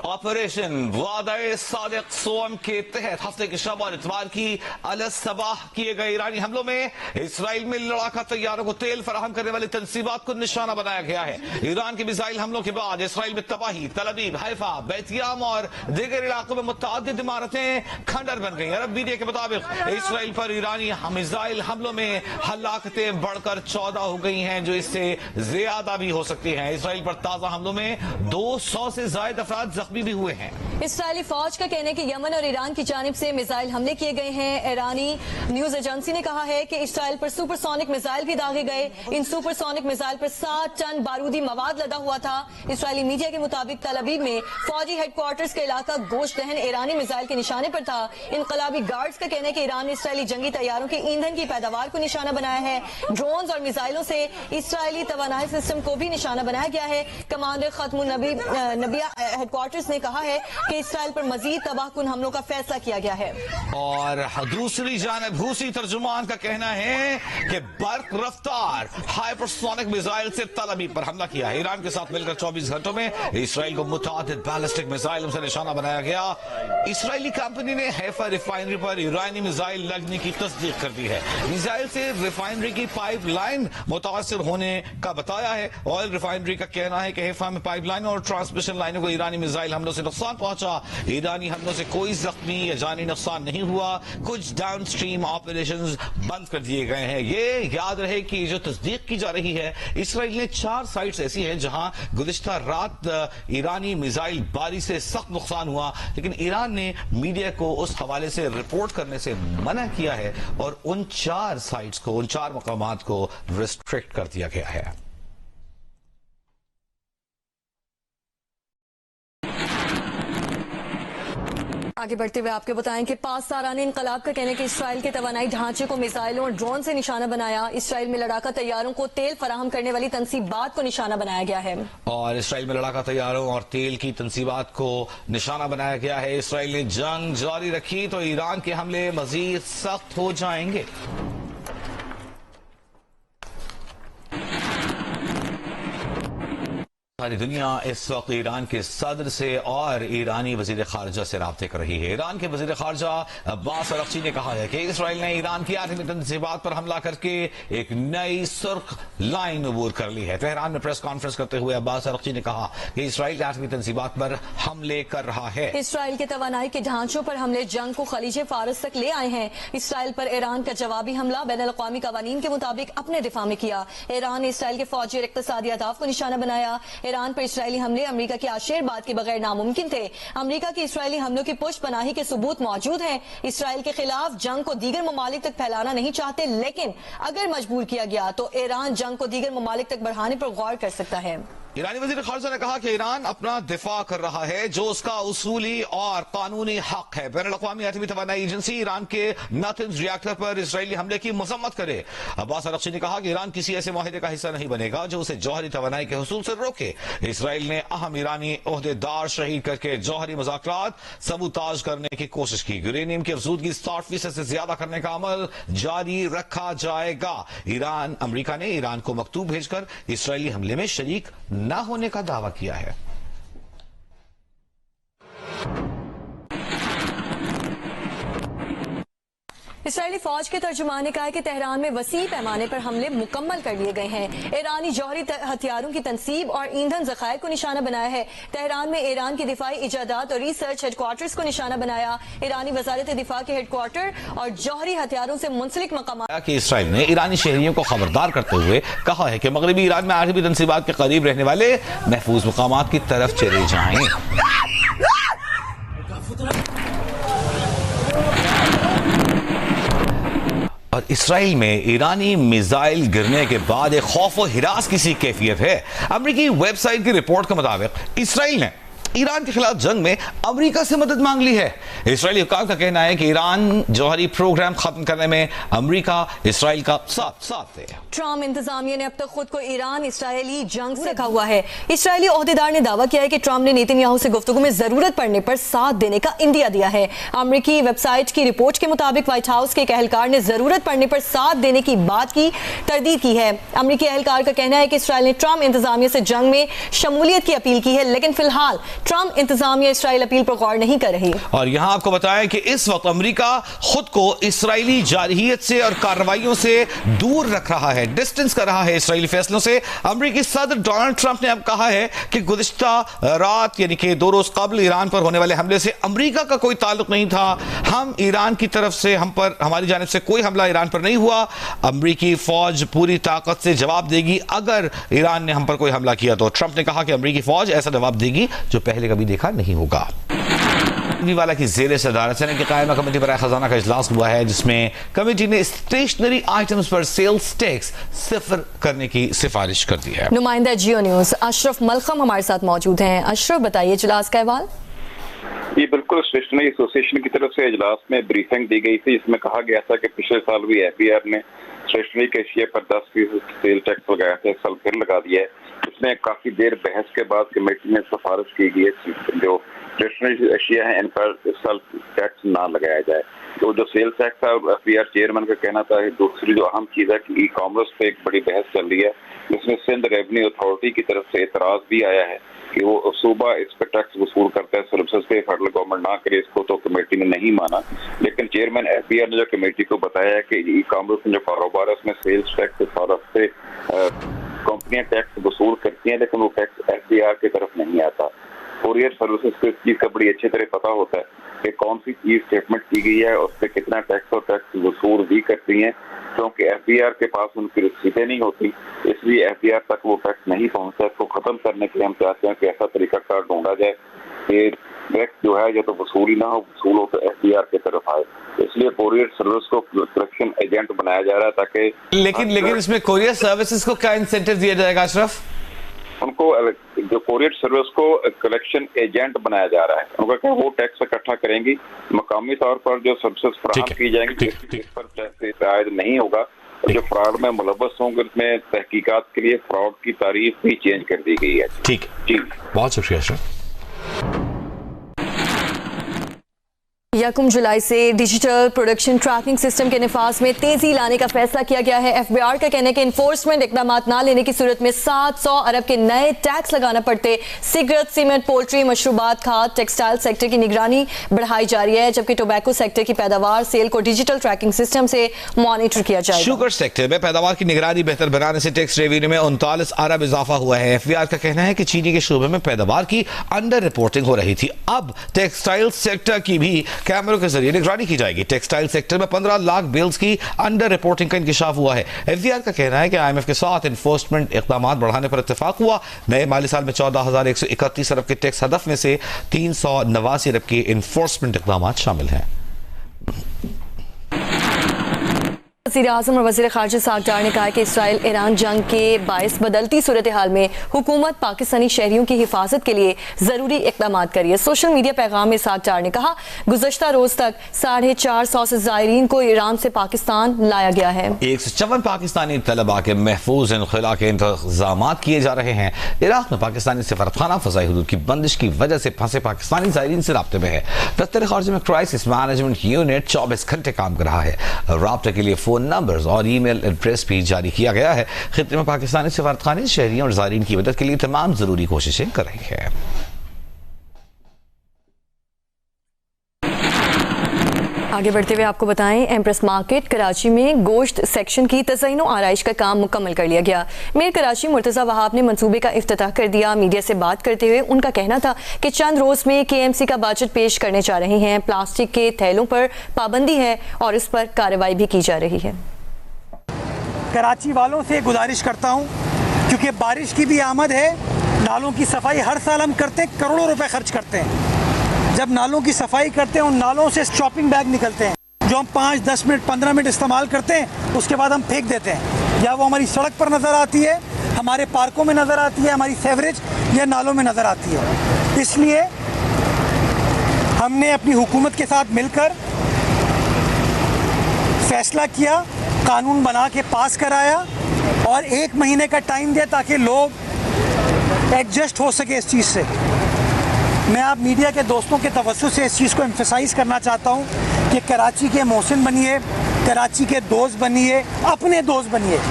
Operation वादा-ए Sadiq सोम के तहत हफ्ते के शब और इतवार की अल-सबाह किए गए ईरानी हमलों में इसराइल में लड़ाका तैयारों को तेल फराहम करने वाली तंसीबात को निशाना बनाया गया है। ईरान के मिसाइल हमलों के बाद इसराइल में तबाही, तल-अवीव, हैफा, बैतयाम और दीगर इलाकों में मुतअद्दिद इमारतें खंडर बन गई। अरब मीडिया के मुताबिक इसराइल पर ईरानी मिसाइल हमलों में हलाकतें बढ़कर 14 हो गई हैं, जो इससे ज्यादा भी हो सकती हैं। इसराइल पर ताजा हमलों में 200 से ज्यादा अफराद जख्मी भी हुए हैं। इसराइली फौज का कहना है कि यमन और ईरान की जानिब से मिसाइल हमले किए गए हैं। ईरानी न्यूज एजेंसी ने कहा है कि इसराइल पर सुपरसोनिक मिसाइल भी दागे गए। इन सुपरसोनिक मिसाइल पर 7 टन बारूदी मवाद लदा हुआ था। इसराइली मीडिया के मुताबिक तल अवीव में फौजी हेडक्वार्टर्स का इलाका गोश्त दहन ईरानी मिसाइल के निशाने पर था। इनकलाबी गार्ड्स का कहना है कि ईरान ने इसराइली जंगी तैयारों के ईंधन की पैदावार को निशाना बनाया है। ड्रोन्स और मिसाइलों से इसराइली तवानाई सिस्टम को भी निशाना बनाया गया है। कमांडर खत्मुन नबिया हेडक्वार्टर्स ने कहा है कि इसराइल पर मजीद तबाहकुन हमलों का फैसला किया गया है। और दूसरी जानिब रूसी तर्जुमान का कहना है कि बर्क रफ्तार हाइपरसोनिक मिसाइल से तल अवीव पर हमला किया है। ईरान के साथ मिलकर 24 घंटों में इसराइल को मुतअद्दिद बैलिस्टिक मिसाइलों से निशाना बनाया गया। इसराइली कंपनी ने हैफा रिफाइनरी पर ईरानी मिसाइल लगने की तस्दीक कर दी है। मिसाइल से रिफाइनरी की पाइपलाइन मुतासर होने का बताया है। ऑयल रिफाइनरी का कहना है कि हैफा में पाइपलाइन और ट्रांसमिशन लाइनों को ईरानी मिसाइल हमलों से नुकसान पहुंचा। ईरानी हमलों से कोई जख्मी या जानी नुकसान नहीं हुआ। कुछ डाउन स्ट्रीम ऑपरेशंस बंद कर दिए गए हैं। ये याद रहे कि जो तस्दीक की जा रही है, इसराइल ने 4 साइट्स ऐसी हैं जहां गुज़िश्ता रात ईरानी मिसाइल बारी से सख्त नुकसान हुआ, लेकिन ईरान ने मीडिया को उस हवाले से रिपोर्ट करने से मना किया है और उन 4 साइट्स को, उन 4 मकामात को रिस्ट्रिक्ट कर दिया गया है। आगे बढ़ते हुए आपको बताएं कि पासदाराने इनकलाब का कहना है कि इसराइल के तवानाई ढांचे को मिसाइलों और ड्रोन से निशाना बनाया। इसराइल में लड़ाका तैयारों को तेल फराहम करने वाली तंसीबात को निशाना बनाया गया है। और इसराइल में लड़ाका तैयारों और तेल की तंसीबात को निशाना बनाया गया है। इसराइल ने जंग जारी रखी तो ईरान के हमले मजीद सख्त हो जाएंगे। सारी दुनिया इस वक्त ईरान के सदर से और ईरानी वजीर खारजा से राब्ते कर रही है। ईरान के वजीर खारजा अब्बास अरगची ने कहा है कि इसराइल ने ईरान की आर्मी तंजीबात पर हमला करके एक नई सुर्ख लाइन अबूर कर ली है। तेहरान में प्रेस कॉन्फ्रेंस करते हुए अब्बास अरगची ने कहा कि इसराइल की आर्मी तंजीबात पर हमले कर रहा है। इसराइल के तवानाई के ढांचों पर हमले जंग को खलीज फारस तक ले आए हैं। इसराइल पर ईरान का जवाबी हमला बैनुल अक़वामी कवानीन के मुताबिक अपने दिफा में किया। ईरान ने इसराइल के फौजी और इक़्तिसादी अहदाफ को निशाना बनाया। ईरान पर इसराइली हमले अमेरिका के आशीर्वाद के बगैर नामुमकिन थे। अमेरिका की इसराइली हमलों की पुष्ट पनाही के सबूत मौजूद हैं। इसराइल के खिलाफ जंग को दीगर ममालिक तक फैलाना नहीं चाहते, लेकिन अगर मजबूर किया गया तो ईरान जंग को दीगर ममालिक तक बढ़ाने पर गौर कर सकता है। ईरानी वज़ीर ख़ारजा ने कहा कि ईरान अपना दिफा कर रहा है, जो उसका उसूली और कानूनी हक है। बैनुल अक़वामी एटमी तवानाई एजेंसी ईरान के नातंज रिएक्टर पर इसराइली हमले की मज़म्मत करे। अब्बास अरगची ने कहा कि ईरान किसी ऐसे माहिदे का हिस्सा नहीं बनेगा जो उसे जौहरी तवानाई के हुसूल से रोके। इसराइल ने अहम ईरानी ओहदेदार शहीद करके जौहरी मुज़ाकरात सबूताज करने की कोशिश की। यूरेनियम की अफजूदगी 60% से ज्यादा करने का अमल जारी रखा जाएगा। अमेरिका ने ईरान को मकतूब भेजकर इसराइली हमले में शरीक न होने का दावा किया है। इसराइली फौज के तर्जुमान ने कहा कि तेहरान में वसी पैमाने पर हमले मुकम्मल कर लिए गए हैं। ईरानी जौहरी हथियारों की तनसीब और ईंधन ज़खायर को निशाना बनाया है। तेहरान में ईरान की दिफाई इजादात और रिसर्च हेडक्वार्टर्स को निशाना बनाया। ईरानी वजारत दिफा के हेडक्वार्टर और जौहरी हथियारों से मुंसलिक मकाम कि इसराइल ने ईरानी शहरियों को खबरदार करते हुए कहा है कि मगरबी ईरान में आर्मी तंसीबात के करीब रहने वाले महफूज मकामात की तरफ चले जाएं। और इसराइल में ईरानी मिसाइल गिरने के बाद एक खौफ व हिरास की सी कैफियत है। अमेरिकी वेबसाइट की रिपोर्ट के मुताबिक इसराइल ने ईरान के खिलाफ जंग में अमेरिका से मदद मांग ली है। इसराइली हुक्काम का कहना है कि ईरान जौहरी प्रोग्राम खत्म करने में अमेरिका इसराइल का साथ है। ट्रम्प इंतजामिया ने अब तक खुद को ईरान इसराइली जंग से रखा हुआ है। इसराइली ओहदेदार ने दावा किया है कि ट्रम्प ने नेतन्याहू से गुफ्तगू में जरूरत पड़ने पर साथ देने का इंदिया दिया है। अमेरिकी वेबसाइट की रिपोर्ट के मुताबिक व्हाइट हाउस के एक एहलकार ने जरूरत पड़ने पर साथ देने की बात की तरदीद की है। अमेरिकी एहलकार का कहना है कि इसराइल ने ट्रम्प इंतजामिया से जंग में शमूलियत की अपील की है, लेकिन फिलहाल ट्रंप इंतजामिया इसराइल अपील पर गौर नहीं कर रही। और यहां आपको बताएं कि इस वक्त अमेरिका खुद को इसराइली जारहियत से और कार्रवाइयों से दूर रख रहा है, डिस्टेंस कर रहा है इसराइली फैसलों से। अमेरिकी सदर डोनाल्ड ट्रंप ने अब कहा है कि गुज़िश्ता रात यानी कि 2 रोज कबल ईरान पर होने वाले हमले से अमेरिका का कोई ताल्लुक नहीं था। हम ईरान की तरफ से हमारी जानिब से कोई हमला ईरान पर नहीं हुआ। अमेरिकी फौज पूरी ताकत से जवाब देगी अगर ईरान ने हम पर कोई हमला किया तो। ट्रंप ने कहा कि अमेरिकी फौज ऐसा जवाब देगी जो पहले कभी देखा नहीं होगा। वाला की ज़ेर सदारत सेनेट की कायमा कमेटी बराए खजाना का इजलास हुआ है, जिसमें कमेटी ने स्टेशनरी आइटम्स पर सेल्स टैक्स सिफर करने की सिफारिश कर दी है। नुमाइंदा जियो न्यूज अशरफ मलखम हमारे साथ मौजूद हैं। अशरफ, बताइए इजलास का अहवाल। ये बिल्कुल स्टेशनरी एसोसिएशन की तरफ से इजलास में ब्रीफिंग दी गई थी, इसमें कहा गया था कि पिछले साल भी FBR ने स्टेशनरी के एशिया पर 10% सेल टैक्स लगाया था, इस साल फिर लगा दिया है। उसमें काफी देर बहस के बाद कमेटी में सिफारिश की गई है जो स्टेशनरी एशिया है इन पर इस साल टैक्स ना लगाया जाए। तो जो सेल टैक्स था, FBR चेयरमैन का कहना था। दूसरी जो अहम चीज है कि ई-कॉमर्स पे एक बड़ी बहस चल रही है, जिसमें सिंध रेवेन्यू अथॉरिटी की तरफ से एतराज भी आया है कि वो सूबा इस पर टैक्स वसूल करता है सर्विसेज पे, फेडरल गवर्नमेंट ना करे इसको, तो कमेटी ने नहीं माना। लेकिन चेयरमैन FBR ने जो कमेटी को बताया है कि ई कॉमर्स में जो कारोबार है उसमें सेल्स टैक्स से कंपनियां टैक्स वसूल करती हैं, लेकिन वो टैक्स FBR की तरफ नहीं आता। कोरियर सर्विसेज को इस चीज का बड़ी अच्छी तरह पता होता है कि कौन सी चीज स्टेटमेंट की गई है, उस पर कितना टैक्स और टैक्स वसूल भी करती हैं, क्योंकि FBR के पास उनकी रसीदें नहीं होती, इसलिए FBR तक वो टैक्स नहीं पहुंचता। इसको खत्म करने के लिए हम चाहते हैं कि ऐसा तरीकाकार ढूंढा जाए कि टैक्स जो है या तो वसूल ही ना हो, वसूल हो तो FBR की तरफ आए। इसलिए कोरियर सर्विस को कलेक्शन एजेंट बनाया जा रहा है ताकि लेकिन इसमें कोरियर सर्विसेज को क्या इंसेंटिव दिया जाएगा अशरफ? उनको जो कोरियर सर्विस को कलेक्शन एजेंट बनाया जा रहा है, उनका क्या वो टैक्स इकट्ठा करेंगी, मकामी तौर पर जो सर्विसेज फराहम की जाएंगी इस पर टैक्स आयद नहीं होगा। जो फ्रॉड में मुलव्वस होंगे उसमें तहकीकात के लिए फ्रॉड की तारीफ भी चेंज कर दी गई है। ठीक जी, बहुत शुक्रिया अशरफ। 1 जुलाई से डिजिटल प्रोडक्शन ट्रैकिंग सिस्टम के निफाज में तेजी लाने का फैसला किया गया है। FBR का कहना है कि इन्फोर्समेंट इकदाम ना लेने की सूरत में 700 अरब के नए टैक्स लगाना पड़ते। सिगरेट, सीमेंट, पोल्ट्री, मशरूबात, खाद, टेक्सटाइल सेक्टर की निगरानी बढ़ाई जा रही है, जबकि टोबैको सेक्टर की पैदावार सेल को डिजिटल ट्रैकिंग सिस्टम से मॉनिटर किया जाएगा। शुगर सेक्टर में पैदावार की निगरानी बेहतर बनाने से टैक्स रेवेन्यू में 39 अरब इजाफा हुआ है। FBR का कहना है कि चीनी के शोबे में पैदावार की अंडर रिपोर्टिंग हो रही थी, अब टेक्सटाइल सेक्टर की भी कैमरों के जरिए निगरानी की जाएगी। टेक्सटाइल सेक्टर में 15 लाख बिल्स की अंडर रिपोर्टिंग का इंकशाफ हुआ है। FBR का कहना है कि IMF के साथ इन्फोर्समेंट इक़दामात बढ़ाने पर इत्तेफाक हुआ। नए माली साल में 14,131 अरब के टैक्स हदफ में से 389 अरब के इन्फोर्समेंट इक़दामात शामिल हैं। वज़ीर आज़म और वज़ीर ख़ारिजा साद डार ने कहा कि इसराइल ईरान जंग के बायस बदलती सूरत हाल में हुकूमत पाकिस्तानी शहरियों की हिफाजत के लिए ज़रूरी इक़दाम करिए। सोशल मीडिया पैगाम में साद डार ने कहा, गुज़श्ता रोज़ तक 450 से ज़ायरीन को ईरान से पाकिस्तान लाया गया है। 154 पाकिस्तानी तलबा के महफूज इनखला के इंतजाम किए जा रहे हैं। इराक में पाकिस्तानी सफारतखाना फ़ज़ाई हुदूद की बंदिश की वजह से फंसे पाकिस्तानी ज़ायरीन से राब्ते में है। दफ्तर ख़ारिजा में क्राइसिस मैनेजमेंट यूनिट 24 घंटे काम कर रहा है। राब्ते के लिए फोन नंबर्स और ईमेल एड्रेस भी जारी किया गया है। खित्ते में पाकिस्तानी सफारतखाने शहरियों और ज़ायरीन की मदद के लिए तमाम जरूरी कोशिशें कर रही है। आगे बढ़ते हुए आपको बताएं, एम्प्रेस मार्केट कराची में गोश्त सेक्शन की तज़यीन और आराइश का काम मुकम्मल कर लिया गया। मेयर कराची मुर्तज़ा वहाब ने मंसूबे का इफ्तिताह कर दिया। मीडिया से बात करते हुए उनका कहना था कि चंद रोज़ में KMC का बजट पेश करने जा रहे हैं। प्लास्टिक के थैलों पर पाबंदी है और इस पर कार्रवाई भी की जा रही है। कराची वालों से गुजारिश करता हूँ, क्योंकि बारिश की भी आमद है, नालों की सफाई हर साल हम करते हैं, करोड़ों रुपए खर्च करते हैं। जब नालों की सफाई करते हैं उन नालों से शॉपिंग बैग निकलते हैं जो हम 5, 10 मिनट, 15 मिनट इस्तेमाल करते हैं, उसके बाद हम फेंक देते हैं। या वो हमारी सड़क पर नज़र आती है, हमारे पार्कों में नज़र आती है, हमारी सेवरेज या नालों में नज़र आती है। इसलिए हमने अपनी हुकूमत के साथ मिलकर फैसला किया, कानून बना के पास कराया और 1 महीने का टाइम दिया ताकि लोग एडजस्ट हो सके इस चीज़ से। मैं आप मीडिया के दोस्तों के तवज्जुह से इस चीज़ को एम्फसाइज़ करना चाहता हूँ कि कराची के मोहसिन बनिए, कराची के दोस्त बनिए, अपने दोस्त बनिए।